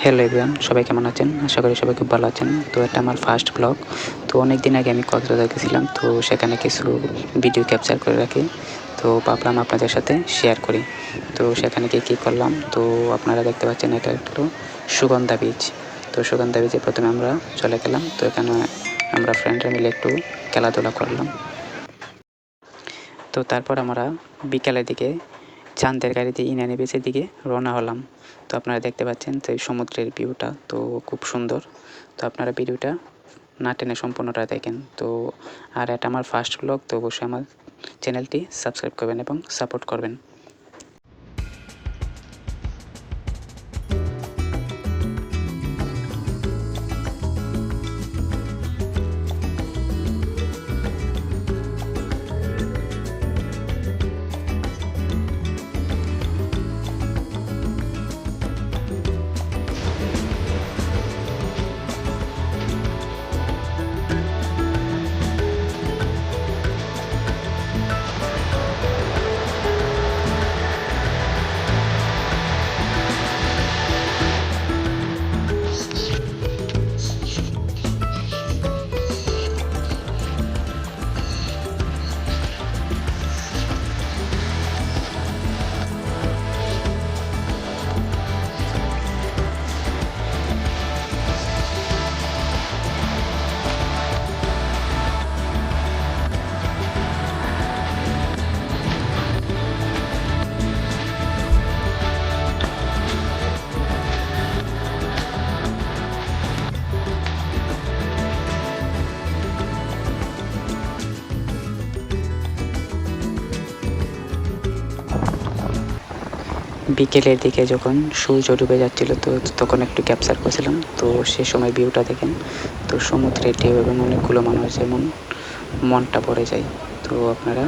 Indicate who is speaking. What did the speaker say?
Speaker 1: Hello everyone, সবাই কেমন আছেন? আশা করি সবাই খুব ভালো আছেন। তো এটা আমার ফার্স্ট ব্লগ। তো অনেক দিন আগে আমি কক্সবাজার গেছিলাম, তো সেখানে কিছু ভিডিও ক্যাপচার করে রাখি। তো ভাবলাম আপনাদের সাথে শেয়ার করি। তো সেখানে গিয়ে কী করলাম, তো আপনারা দেখতে পাচ্ছেন এটা একটু সুগন্ধা বীচ। তো সুগন্ধা বীচে প্রথমে আমরা চলে গেলাম। তো এখানে আমরা ফ্রেন্ডরা মিলে একটু খেলাধুলা করলাম। তো তারপর আমরা বিকালের দিকে চাঁদের গাড়িতে ইনানি বিচের দিকে রওনা হলাম। তো আপনারা দেখতে পাচ্ছেন তো এই সমুদ্রের ভিউটা তো খুব সুন্দর। তো আপনারা ভিডিওটা না টেনে সম্পূর্ণটা দেখেন। তো আর এটা আমার ফার্স্ট ব্লগ, তো অবশ্যই আমার চ্যানেলটি সাবস্ক্রাইব করবেন এবং সাপোর্ট করবেন। বিকেলের দিকে যখন সূর্য ডুবে যাচ্ছিল, তো তখন একটু ক্যাপচার করেছিলাম। তো সে সময় ভিউটা দেখেন, তো সমুদ্রের ঢেউ এবং অনেকগুলো মানুষ, যেমন মনটা ভরে যায়। তো আপনারা